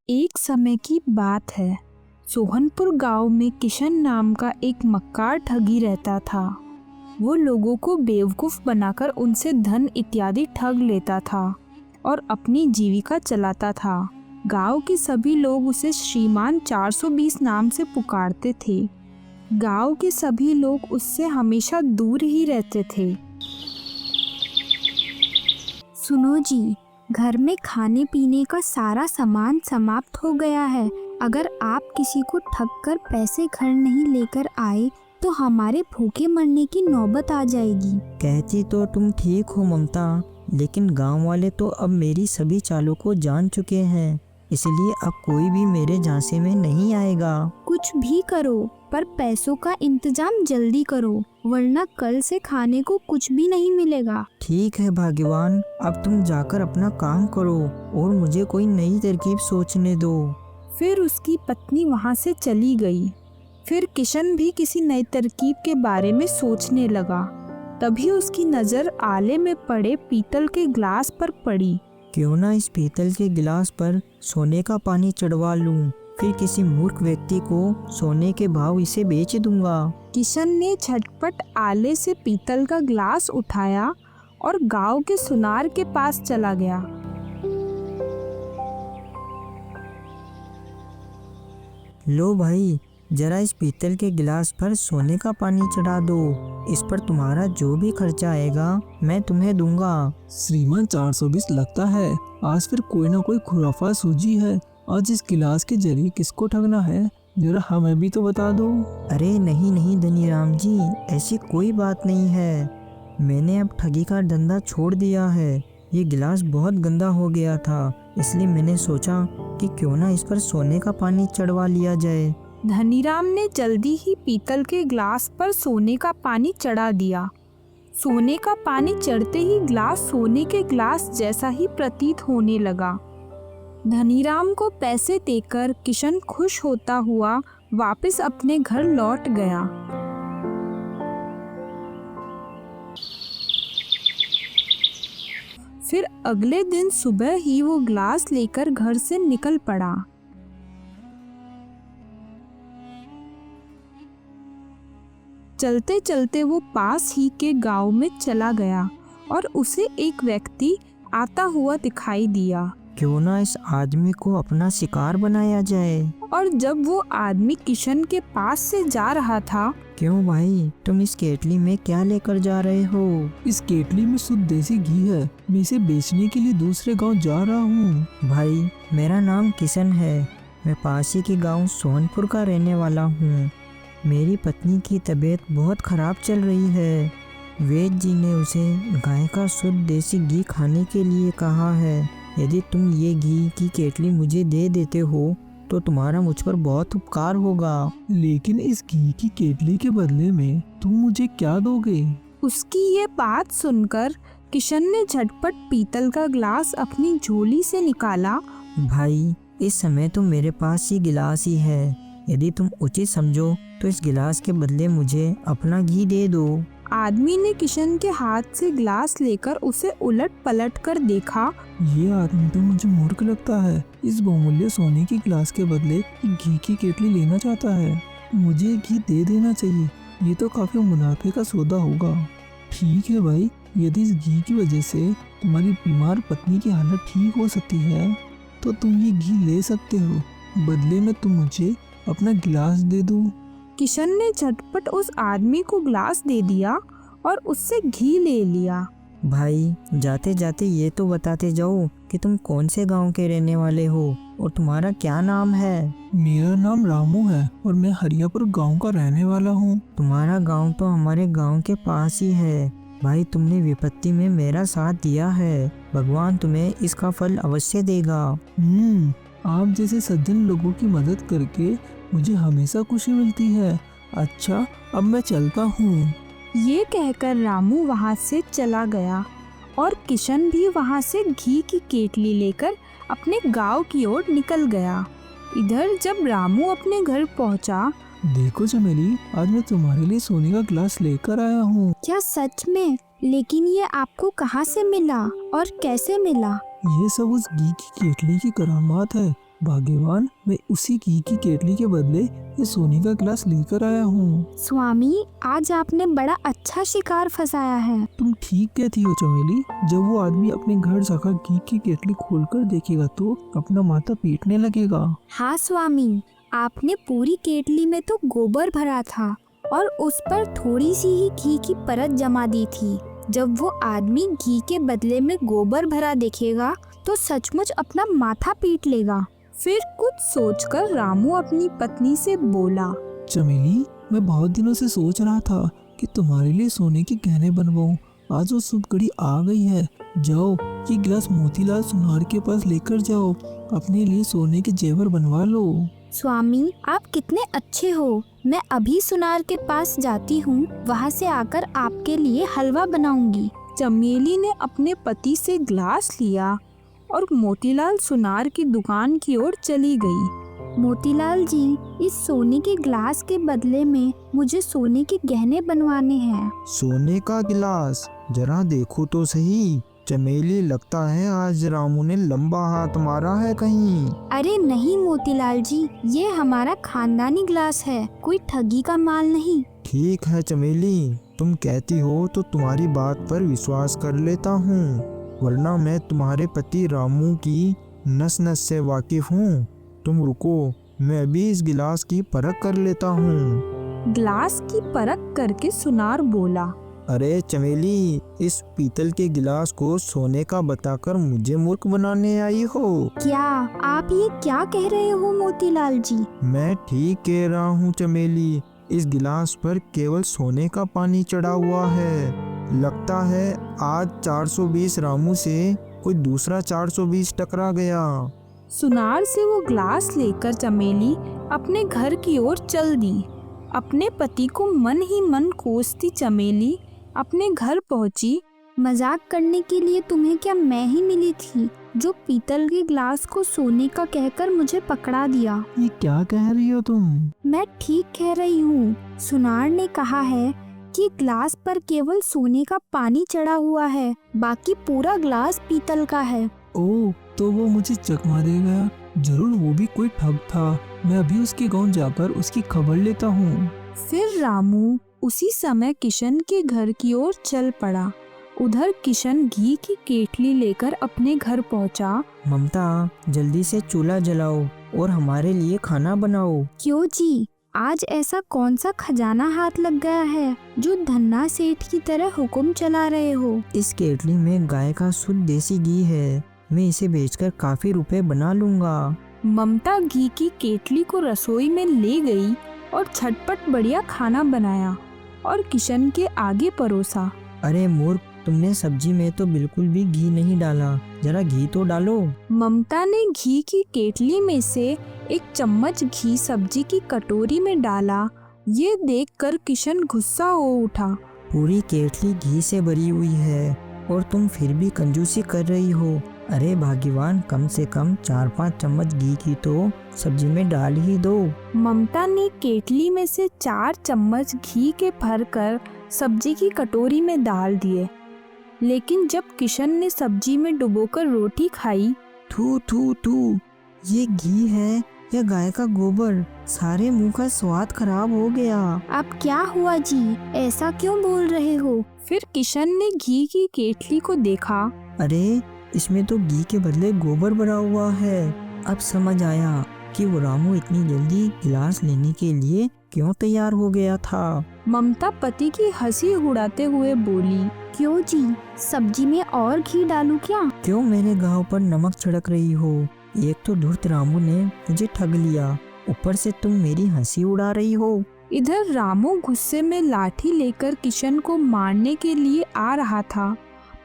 एक समय की बात है। सोहनपुर गांव में किशन नाम का एक मक्कार ठगी रहता था। वो लोगों को बेवकूफ़ बनाकर उनसे धन इत्यादि ठग लेता था और अपनी जीविका चलाता था। गांव के सभी लोग उसे श्रीमान 420 नाम से पुकारते थे। गांव के सभी लोग उससे हमेशा दूर ही रहते थे। सुनो जी, घर में खाने पीने का सारा सामान समाप्त हो गया है। अगर आप किसी को ठग कर पैसे घर नहीं लेकर आए तो हमारे भूखे मरने की नौबत आ जाएगी। कहती तो तुम ठीक हो ममता, लेकिन गांव वाले तो अब मेरी सभी चालों को जान चुके हैं, इसलिए अब कोई भी मेरे झांसे में नहीं आएगा। कुछ भी करो, पर पैसों का इंतजाम जल्दी करो, वरना कल से खाने को कुछ भी नहीं मिलेगा। ठीक है भाग्यवान, अब तुम जाकर अपना काम करो और मुझे कोई नई तरकीब सोचने दो। फिर उसकी पत्नी वहाँ से चली गई। फिर किशन भी किसी नई तरकीब के बारे में सोचने लगा। तभी उसकी नज़र आले में पड़े पीतल के गिलास पर पड़ी। क्यों ना इस पीतल के गिलास पर सोने का पानी चढ़वा लूं, फिर किसी मूर्ख व्यक्ति को सोने के भाव इसे बेच दूंगा। किशन ने झटपट आले से पीतल का गिलास उठाया और गांव के सुनार के पास चला गया। लो भाई, जरा इस पीतल के गिलास पर सोने का पानी चढ़ा दो। इस पर तुम्हारा जो भी खर्चा आएगा मैं तुम्हें दूंगा। श्रीमान 420 लगता है। आज फिर कोई ना कोई खुराफा सूझी है। आज इस गिलास के जरिए किसको ठगना है, जरा हमें भी तो बता दो। अरे नहीं नहीं धनीराम जी, ऐसी कोई बात नहीं है। मैंने अब ठगी का धंधा छोड़ दिया है। ये गिलास बहुत गंदा हो गया था, इसलिए मैंने सोचा कि क्यों ना इस पर सोने का पानी चढ़वा लिया जाए। धनीराम ने जल्दी ही पीतल के गिलास पर सोने का पानी चढ़ा दिया। सोने का पानी चढ़ते ही गिलास सोने के गिलास जैसा ही प्रतीत होने लगा। धनीराम को पैसे देकर किशन खुश होता हुआ वापस अपने घर लौट गया। फिर अगले दिन सुबह ही वो गिलास लेकर घर से निकल पड़ा। चलते चलते वो पास ही के गांव में चला गया और उसे एक व्यक्ति आता हुआ दिखाई दिया। क्यों ना इस आदमी को अपना शिकार बनाया जाए। और जब वो आदमी किशन के पास से जा रहा था, क्यों भाई, तुम इस केतली में क्या लेकर जा रहे हो? इस केतली में शुद्ध देसी घी है। मैं इसे बेचने के लिए दूसरे गांव जा रहा हूँ। भाई, मेरा नाम किशन है। मैं पास ही के गांव सोहनपुर का रहने वाला हूँ। मेरी पत्नी की तबीयत बहुत खराब चल रही है। वैद्य जी ने उसे गाय का शुद्ध देसी घी खाने के लिए कहा है। यदि तुम ये घी की केतली मुझे दे देते हो तो तुम्हारा मुझ पर बहुत उपकार होगा। लेकिन इस घी की केतली के बदले में तुम मुझे क्या दोगे? उसकी ये बात सुनकर किशन ने झटपट पीतल का गिलास अपनी झोली से निकाला। भाई, इस समय तो मेरे पास ये गिलास ही है। यदि तुम उचित समझो तो इस गिलास के बदले मुझे अपना घी दे दो। आदमी ने किशन के हाथ से गिलास लेकर उसे उलट पलट कर देखा। ये आदमी तो मुझे मूर्ख लगता है। इस बहुमूल्य सोने के गिलास के बदले घी की केतली लेना चाहता है। मुझे घी दे देना चाहिए। ये तो काफी मुनाफे का सौदा होगा। ठीक है भाई, यदि इस घी की वजह से तुम्हारी बीमार पत्नी की हालत ठीक हो सकती है तो तुम ये घी ले सकते हो। बदले में तुम मुझे अपना गिलास दे दो। किशन ने झटपट उस आदमी को गिलास दे दिया और उससे घी ले लिया। भाई, जाते जाते ये तो बताते जाओ कि तुम कौन से गांव के रहने वाले हो और तुम्हारा क्या नाम है? मेरा नाम रामू है और मैं हरियापुर गांव का रहने वाला हूँ। तुम्हारा गांव तो हमारे गांव के पास ही है। भाई, तुमने विपत्ति में मेरा साथ दिया है। भगवान तुम्हें इसका फल अवश्य देगा। आप जैसे सज्जन लोगों की मदद करके मुझे हमेशा खुशी मिलती है। अच्छा, अब मैं चलता हूँ। ये कहकर रामू वहाँ से चला गया और किशन भी वहाँ से घी की केतली लेकर अपने गांव की ओर निकल गया। इधर जब रामू अपने घर पहुँचा देखो चमेली, आज मैं तुम्हारे लिए सोने का गिलास लेकर आया हूँ। क्या सच में? लेकिन ये आपको कहाँ से मिला और कैसे मिला? ये सब उस घी की केतली की करामात है भाग्यवान। मैं उसी घी की केतली के बदले ये सोने का गिलास लेकर आया हूँ। स्वामी, आज आपने बड़ा अच्छा शिकार फंसाया है। तुम ठीक कहती हो चमेली। जब वो आदमी अपने घर जाकर घी की केतली खोलकर देखेगा तो अपना माथा पीटने लगेगा। हाँ स्वामी, आपने पूरी केतली में तो गोबर भरा था और उस पर थोड़ी सी ही घी की परत जमा दी थी। जब वो आदमी घी के बदले में गोबर भरा देखेगा तो सचमुच अपना माथा पीट लेगा। फिर कुछ सोचकर रामू अपनी पत्नी से बोला, चमेली, मैं बहुत दिनों से सोच रहा था कि तुम्हारे लिए सोने के गहने बनवाऊं। आज वो शुभ घड़ी आ गई है। जाओ, ये गिलास मोतीलाल सुनार के पास लेकर जाओ, अपने लिए सोने के जेवर बनवा लो। स्वामी, आप कितने अच्छे हो। मैं अभी सुनार के पास जाती हूँ, वहाँ से आकर आपके लिए हलवा बनाऊंगी। चमेली ने अपने पति से ग्लास लिया और मोतीलाल सुनार की दुकान की ओर चली गई। मोतीलाल जी, इस सोने के ग्लास के बदले में मुझे सोने के गहने बनवाने हैं। सोने का गिलास? जरा देखो तो सही। चमेली, लगता है आज रामू ने लंबा हाथ मारा है कहीं। अरे नहीं मोतीलाल जी, ये हमारा खानदानी ग्लास है, कोई ठगी का माल नहीं। ठीक है चमेली, तुम कहती हो तो तुम्हारी बात पर विश्वास कर लेता हूँ, वरना मैं तुम्हारे पति रामू की नस नस से वाकिफ हूँ। तुम रुको, मैं अभी इस गिलास की परख कर लेता हूँ। ग्लास की परख करके सुनार बोला, अरे चमेली, इस पीतल के गिलास को सोने का बताकर मुझे मूर्ख बनाने आई हो। क्या आप ये क्या कह रहे हो मोतीलाल जी? मैं ठीक कह रहा हूँ चमेली, इस गिलास पर केवल सोने का पानी चढ़ा हुआ है। लगता है आज 420 रामू से कोई दूसरा 420 टकरा गया। सुनार से वो ग्लास लेकर चमेली अपने घर की ओर चल दी। अपने पति को मन ही मन कोसती चमेली अपने घर पहुंची। मजाक करने के लिए तुम्हें क्या मैं ही मिली थी जो पीतल के ग्लास को सोने का कहकर मुझे पकड़ा दिया? ये क्या कह रही हो तुम? मैं ठीक कह रही हूँ। सुनार ने कहा है कि ग्लास पर केवल सोने का पानी चढ़ा हुआ है, बाकी पूरा ग्लास पीतल का है। ओह, तो वो मुझे चकमा देगा। जरूर वो भी कोई ठग था। मैं अभी उसके गांव जाकर उसकी खबर लेता हूँ। फिर रामू उसी समय किशन के घर की ओर चल पड़ा। उधर किशन घी की केतली लेकर अपने घर पहुंचा। ममता, जल्दी से चूल्हा जलाओ और हमारे लिए खाना बनाओ। क्यों जी, आज ऐसा कौन सा खजाना हाथ लग गया है जो धन्ना सेठ की तरह हुक्म चला रहे हो? इस केतली में गाय का शुद्ध देसी घी है। मैं इसे बेचकर काफी रुपए बना लूंगा। ममता घी की केतली को रसोई में ले गई और झटपट बढ़िया खाना बनाया और किशन के आगे परोसा। अरे मूर्ख, तुमने सब्जी में तो बिल्कुल भी घी नहीं डाला, जरा घी तो डालो। ममता ने घी की केतली में से एक चम्मच घी सब्जी की कटोरी में डाला। ये देखकर किशन गुस्सा हो उठा। पूरी केतली घी से भरी हुई है और तुम फिर भी कंजूसी कर रही हो। अरे भाग्यवान, कम से कम 4-5 चम्मच घी की तो सब्जी में डाल ही दो। ममता ने केतली में से 4 चम्मच घी के भरकर सब्जी की कटोरी में डाल दिए। लेकिन जब किशन ने सब्जी में डुबोकर रोटी खाई, थू थू थू, ये घी है या गाय का गोबर? सारे मुंह का स्वाद खराब हो गया। अब क्या हुआ जी, ऐसा क्यों बोल रहे हो? फिर किशन ने घी की केतली को देखा। अरे, इसमें तो घी के बदले गोबर भरा हुआ है। अब समझ आया कि वो रामू इतनी जल्दी गिलास लेने के लिए क्यों तैयार हो गया था। ममता पति की हंसी उड़ाते हुए बोली, क्यों जी, सब्जी में और घी डालूं क्या? क्यों मेरे गाँव पर नमक छिड़क रही हो? एक तो धूर्त रामू ने मुझे ठग लिया, ऊपर से तुम मेरी हंसी उड़ा रही हो। इधर रामू गुस्से में लाठी लेकर किशन को मारने के लिए आ रहा था,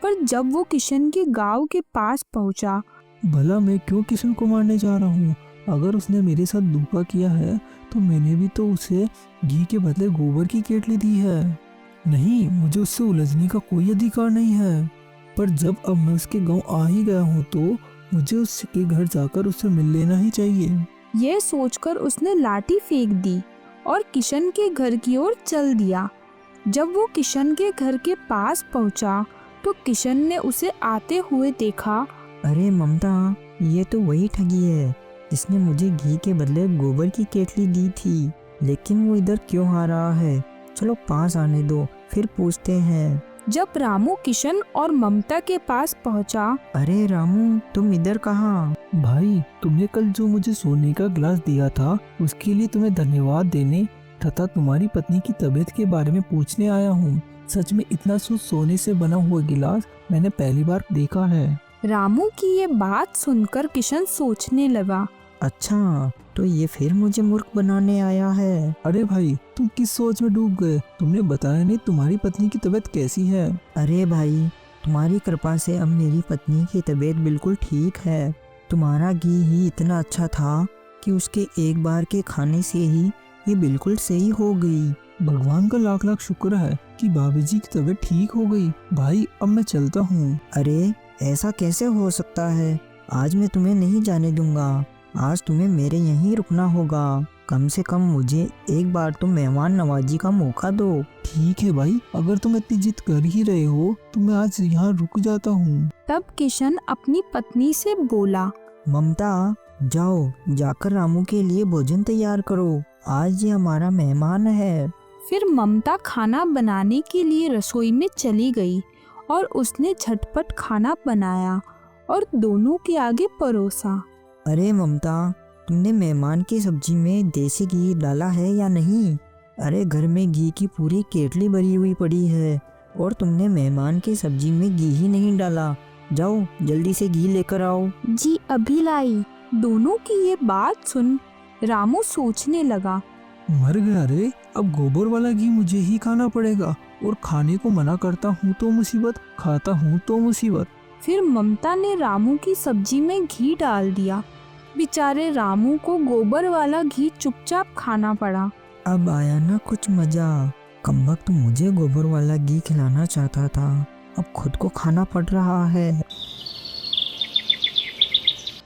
पर जब वो किशन के गांव के पास पहुंचा, भला मैं क्यों किशन को मारने जा रहा हूँ? अगर उसने मेरे साथ धोखा किया है तो मैंने भी तो उसे घी के बदले गोबर की केतली दी है। नहीं, मुझे उससे उलझने का कोई अधिकार नहीं है। पर जब अब मैं उसके गांव आ ही गया हूँ तो मुझे उसके घर जाकर उससे मिल लेना ही चाहिए। ये सोचकर उसने लाठी फेंक दी और किशन के घर की ओर चल दिया। जब वो किशन के घर के पास पहुंचा तो किशन ने उसे आते हुए देखा। अरे ममता, ये तो वही ठगी है जिसने मुझे घी के बदले गोबर की केतली दी थी। लेकिन वो इधर क्यों आ रहा है? चलो पास आने दो, फिर पूछते हैं। जब रामू किशन और ममता के पास पहुंचा। अरे रामू, तुम इधर कहाँ? भाई, तुमने कल जो मुझे सोने का गिलास दिया था उसके लिए तुम्हें धन्यवाद देने तथा तुम्हारी पत्नी की तबीयत के बारे में पूछने आया हूँ। सच में इतना शुद्ध सोने से बना हुआ गिलास मैंने पहली बार देखा है। रामू की ये बात सुनकर किशन सोचने लगा। अच्छा, तो ये फिर मुझे मूर्ख बनाने आया है। अरे भाई, तुम किस सोच में डूब गए? तुमने बताया नहीं तुम्हारी पत्नी की तबीयत कैसी है। अरे भाई, तुम्हारी कृपा से अब मेरी पत्नी की तबीयत बिल्कुल ठीक है। तुम्हारा घी ही इतना अच्छा था कि उसके एक बार के खाने से ही ये बिल्कुल सही हो गई। भगवान का लाख लाख शुक्र है कि भाभी जी की तबीयत ठीक हो गई। भाई, अब मैं चलता हूँ। अरे ऐसा कैसे हो सकता है? आज मैं तुम्हें नहीं जाने दूंगा। आज तुम्हें मेरे यहीं रुकना होगा। कम से कम मुझे एक बार तो मेहमान नवाजी का मौका दो। ठीक है भाई, अगर तुम इतनी जिद कर ही रहे हो तो मैं आज यहाँ रुक जाता हूँ। तब किशन अपनी पत्नी से बोला। ममता, जाओ जाकर रामू के लिए भोजन तैयार करो। आज ये हमारा मेहमान है। फिर ममता खाना बनाने के लिए रसोई में चली गई और उसने झटपट खाना बनाया और दोनों के आगे परोसा। अरे ममता, तुमने मेहमान की सब्जी में देसी घी डाला है या नहीं? अरे घर में घी की पूरी केतली भरी हुई पड़ी है और तुमने मेहमान की सब्जी में घी ही नहीं डाला। जाओ जल्दी से घी लेकर आओ। जी अभी लाई। दोनों की ये बात सुन रामू सोचने लगा। मर गया रे, अब गोबर वाला घी मुझे ही खाना पड़ेगा। और खाने को मना करता हूँ तो मुसीबत, खाता हूँ तो मुसीबत। फिर ममता ने रामू की सब्जी में घी डाल दिया। बेचारे रामू को गोबर वाला घी चुपचाप खाना पड़ा। अब आया ना कुछ मजा। कमबख्त तो मुझे गोबर वाला घी खिलाना चाहता था, अब खुद को खाना पड़ रहा है।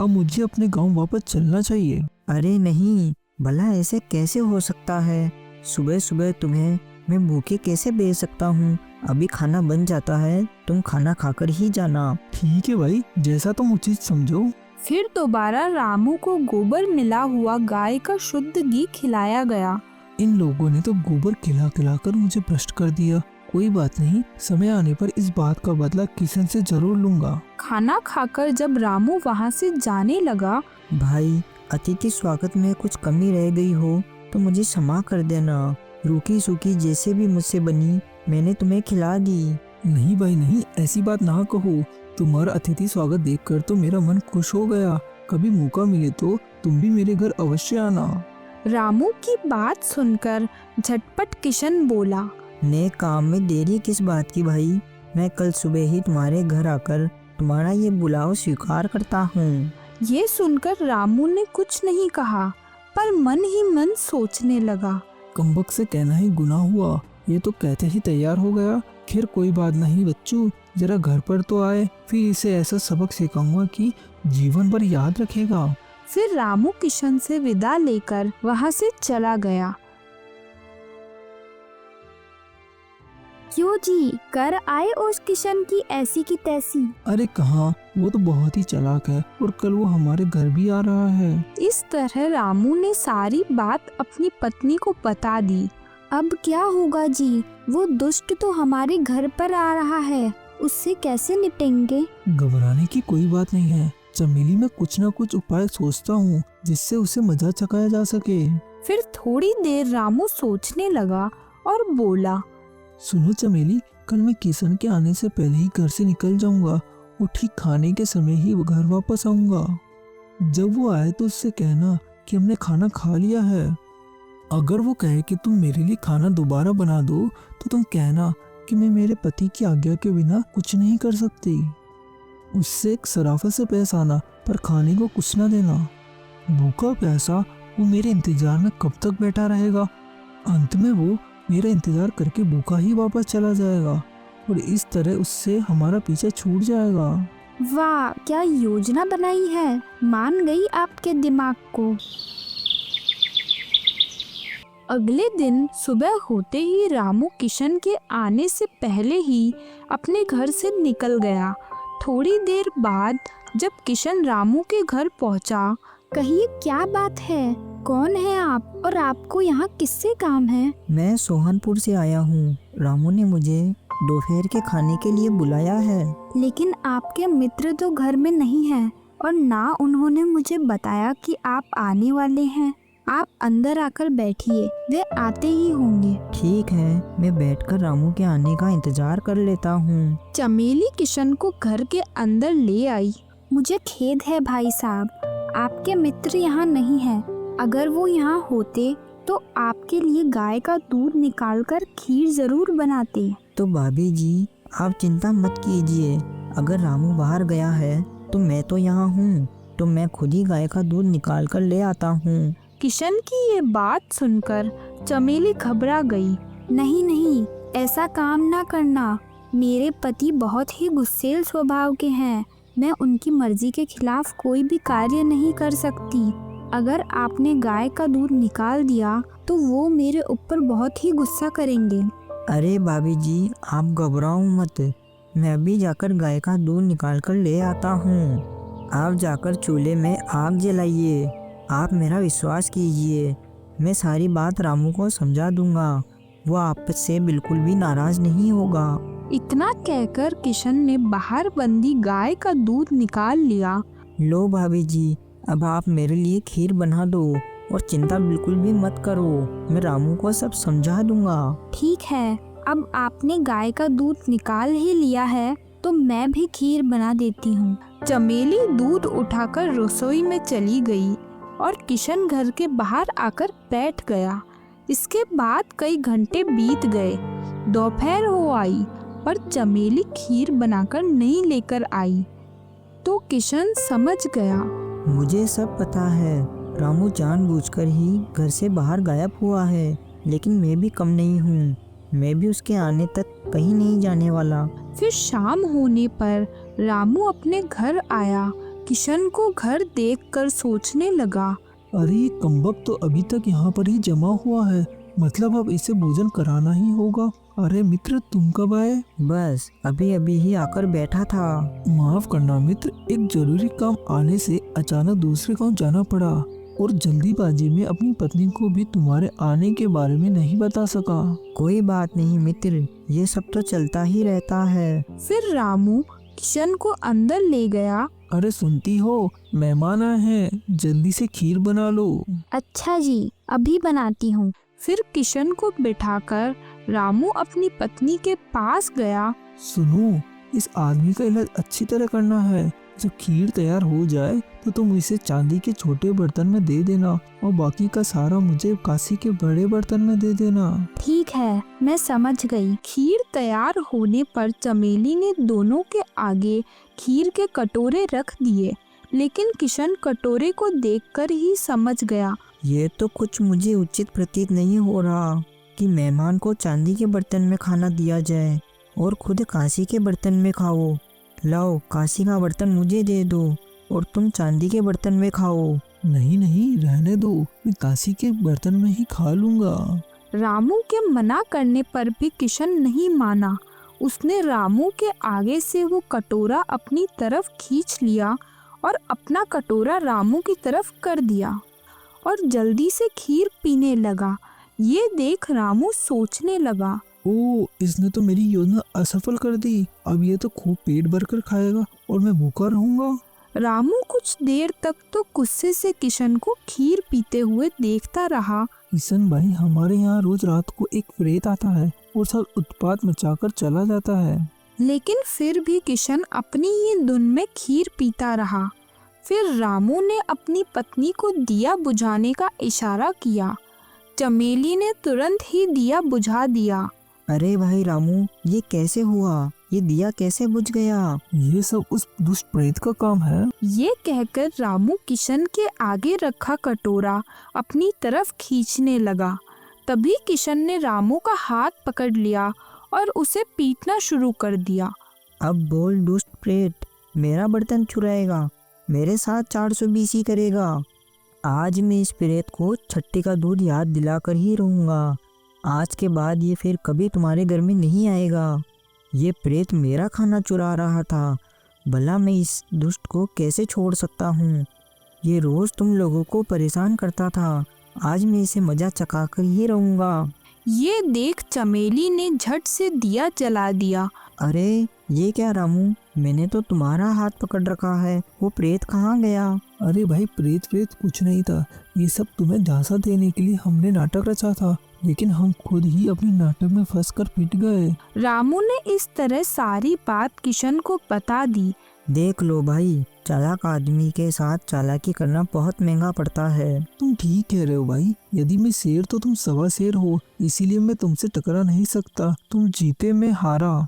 अब मुझे अपने गांव वापस चलना चाहिए। अरे नहीं, भला ऐसे कैसे हो सकता है? सुबह सुबह तुम्हें मैं भूखे कैसे भेज सकता हूँ? अभी खाना बन जाता है, तुम खाना खाकर ही जाना। ठीक है भाई, जैसा तुम उचित समझो। फिर दोबारा रामू को गोबर मिला हुआ गाय का शुद्ध घी खिलाया गया। इन लोगों ने तो गोबर खिला खिला कर मुझे भ्रष्ट कर दिया। कोई बात नहीं, समय आने पर इस बात का बदला किशन से जरूर लूंगा। खाना खाकर जब रामू वहाँ से जाने लगा। भाई, अतिथि स्वागत में कुछ कमी रह गई हो तो मुझे क्षमा कर देना। रूखी सूखी जैसे भी मुझसे बनी मैंने तुम्हें खिला दी। नहीं भाई नहीं, ऐसी बात ना कहो। तुम्हारा अतिथि स्वागत देखकर तो मेरा मन खुश हो गया। कभी मौका मिले तो तुम भी मेरे घर अवश्य आना। रामू की बात सुनकर झटपट किशन बोला। नेक काम में देरी किस बात की भाई? मैं कल सुबह ही तुम्हारे घर आकर तुम्हारा ये बुलाव स्वीकार करता हूँ। ये सुनकर रामू ने कुछ नहीं कहा, पर मन ही मन सोचने लगा। कमबख्त से कहना ही गुनाह हुआ, ये तो कहते ही तैयार हो गया। खैर कोई बात नहीं बच्चों, जरा घर पर तो आए, फिर इसे ऐसा सबक सिखाऊंगा कि जीवन भर याद रखेगा। फिर रामू किशन से विदा लेकर वहाँ से चला गया। क्यों जी, कर आए उस किशन की ऐसी की तैसी? अरे कहाँ, वो तो बहुत ही चालाक है और कल वो हमारे घर भी आ रहा है। इस तरह रामू ने सारी बात अपनी पत्नी को बता दी। अब क्या होगा जी? वो दुष्ट तो हमारे घर पर आ रहा है, उससे कैसे निपटेंगे? घबराने की कोई बात नहीं है चमेली, मैं कुछ ना कुछ उपाय सोचता हूँ जिससे उसे मजा चखाया जा सके। फिर थोड़ी देर रामू सोचने लगा और बोला। सुनो चमेली, कल मैं किशन के आने से पहले ही घर से निकल जाऊंगा और ठीक खाने के समय ही वो घर वापस आऊंगा। जब वो आए तो उससे कहना कि हमने खाना खा लिया है। अगर वो कहे कि तुम मेरे लिए खाना दोबारा बना दो तो तुम कहना कि मैं मेरे पति की आज्ञा के बिना कुछ नहीं कर सकती। उससे एक शराफत से पेश आना, पर खाने को कुछ ना देना। भूखा प्यासा वो मेरे इंतजार में कब तक बैठा रहेगा? अंत में वो मेरा इंतजार करके भूखा ही वापस चला जाएगा और इस तरह उससे हमारा पीछा छूट जाएगा। वाह, क्या योजना बनाई है, मान गई आपके दिमाग को। अगले दिन सुबह होते ही रामू किशन के आने से पहले ही अपने घर से निकल गया। थोड़ी देर बाद जब किशन रामू के घर पहुंचा, कहिए क्या बात है, कौन है आप और आपको यहाँ किससे काम है? मैं सोहनपुर से आया हूँ। रामू ने मुझे दोपहर के खाने के लिए बुलाया है। लेकिन आपके मित्र तो घर में नहीं हैं और ना उन्होंने मुझे बताया कि आप आने वाले हैं। आप अंदर आकर बैठिए, वे आते ही होंगे। ठीक है, मैं बैठकर रामू के आने का इंतजार कर लेता हूँ। चमेली किशन को घर के अंदर ले आई। मुझे खेद है भाई साहब, आपके मित्र यहाँ नहीं हैं। अगर वो यहाँ होते तो आपके लिए गाय का दूध निकालकर खीर जरूर बनाते। तो भाभी जी, आप चिंता मत कीजिए। अगर रामू बाहर गया है तो मैं तो यहाँ हूँ, तो मैं खुद ही गाय का दूध निकाल कर ले आता हूँ। किशन की ये बात सुनकर चमेली घबरा गई। नहीं नहीं, ऐसा काम ना करना। मेरे पति बहुत ही गुस्सैल स्वभाव के हैं। मैं उनकी मर्जी के खिलाफ कोई भी कार्य नहीं कर सकती। अगर आपने गाय का दूध निकाल दिया तो वो मेरे ऊपर बहुत ही गुस्सा करेंगे। अरे भाभी जी, आप घबराओ मत। मैं अभी जाकर गाय का दूध निकाल कर ले आता हूँ। आप जाकर चूल्हे में आग जलाइए। आप मेरा विश्वास कीजिए, मैं सारी बात रामू को समझा दूंगा। वो आपसे बिल्कुल भी नाराज नहीं होगा। इतना कहकर किशन ने बाहर बंदी गाय का दूध निकाल लिया। लो भाभी जी, अब आप मेरे लिए खीर बना दो और चिंता बिल्कुल भी मत करो। मैं रामू को सब समझा दूंगा। ठीक है, अब आपने गाय का दूध निकाल ही लिया है तो मैं भी खीर बना देती हूँ। चमेली दूध उठाकर रसोई में चली गई और किशन घर के बाहर आकर बैठ गया। इसके बाद कई घंटे बीत गए। दोपहर हो आई पर चमेली खीर बनाकर नहीं लेकर आई। तो किशन समझ गया। मुझे सब पता है, रामू जानबूझकर ही घर से बाहर गायब हुआ है। लेकिन मैं भी कम नहीं हूँ, मैं भी उसके आने तक कहीं नहीं जाने वाला। फिर शाम होने पर रामू अपने घर आया। किशन को घर देखकर सोचने लगा, अरे ये कमबख्त तो अभी तक यहाँ पर ही जमा हुआ है, मतलब अब इसे भोजन कराना ही होगा। अरे मित्र, तुम कब आए? बस अभी अभी ही आकर बैठा था। माफ करना मित्र, एक जरूरी काम आने से अचानक दूसरे गांव जाना पड़ा और जल्दीबाजी में अपनी पत्नी को भी तुम्हारे आने के बारे में नहीं बता सका। कोई बात नहीं मित्र, ये सब तो चलता ही रहता है। फिर रामू किशन को अंदर ले गया। अरे सुनती हो, मेहमान आए हैं, जल्दी से खीर बना लो। अच्छा जी, अभी बनाती हूँ। फिर किशन को बिठाकर रामू अपनी पत्नी के पास गया। सुनो, इस आदमी का इलाज अच्छी तरह करना है। जब खीर तैयार हो जाए तो तुम इसे चांदी के छोटे बर्तन में दे देना और बाकी का सारा मुझे कांसी के बड़े बर्तन में दे देना। ठीक है, मैं समझ गई। खीर तैयार होने पर चमेली ने दोनों के आगे खीर के कटोरे रख दिए। लेकिन किशन कटोरे को देखकर ही समझ गया। ये तो कुछ मुझे उचित प्रतीत नहीं हो रहा कि मेहमान को चांदी के बर्तन में खाना दिया जाए और खुद कांसी के बर्तन में खाओ। लाओ, कांसी का बर्तन मुझे दे दो और तुम चांदी के बर्तन में खाओ। नहीं नहीं, रहने दो, मैं कांसी के बर्तन में ही खा लूंगा। रामू के मना करने पर भी किशन नहीं माना। उसने रामू के आगे से वो कटोरा अपनी तरफ खींच लिया और अपना कटोरा रामू की तरफ कर दिया और जल्दी से खीर पीने लगा। ये देख रामू सोचने लगा, ओ, इसने तो मेरी योजना असफल कर दी। अब ये तो खूब पेट भरकर खाएगा और मैं भूखा रहूंगा। रामू कुछ देर तक तो गुस्से से किशन को खीर पीते हुए देखता रहा। किशन भाई, हमारे यहाँ रोज रात को एक प्रेत आता है और सब उत्पात मचाकर चला जाता है। लेकिन फिर भी किशन अपनी ही धुन में खीर पीता रहा। फिर रामू ने अपनी पत्नी को दिया बुझाने का इशारा किया। चमेली ने तुरंत ही दिया बुझा दिया। अरे भाई रामू, ये कैसे हुआ? ये दिया कैसे बुझ गया? ये सब उस दुष्ट प्रेत का काम है। ये कहकर रामू किशन के आगे रखा कटोरा अपनी तरफ खींचने लगा। तभी किशन ने रामू का हाथ पकड़ लिया और उसे पीटना शुरू कर दिया। अब बोल दुष्ट प्रेत, मेरा बर्तन चुराएगा, मेरे साथ 420 ही करेगा। आज मैं इस प्रेत को छट्टी का दूध याद दिलाकर ही रहूँगा। आज के बाद ये फिर कभी तुम्हारे घर में नहीं आएगा। ये प्रेत मेरा खाना चुरा रहा था, भला मैं इस दुष्ट को कैसे छोड़ सकता हूँ। ये रोज़ तुम लोगों को परेशान करता था, आज मैं इसे मजा चखाकर ही रहूँगा। ये देख चमेली ने झट से दिया जला दिया। अरे ये क्या रामू, मैंने तो तुम्हारा हाथ पकड़ रखा है, वो प्रेत कहाँ गया? अरे भाई, प्रेत प्रेत कुछ नहीं था। ये सब तुम्हें झांसा देने के लिए हमने नाटक रचा था, लेकिन हम खुद ही अपने नाटक में फंसकर पिट गए। रामू ने इस तरह सारी बात किशन को बता दी। देख लो भाई, चालाक आदमी के साथ चालाकी करना बहुत महंगा पड़ता है। तुम ठीक कह रहे हो भाई। यदि मैं शेर तो तुम सवा शेर हो, इसीलिए मैं तुमसे टकरा नहीं सकता। तुम जीते, मैं हारा।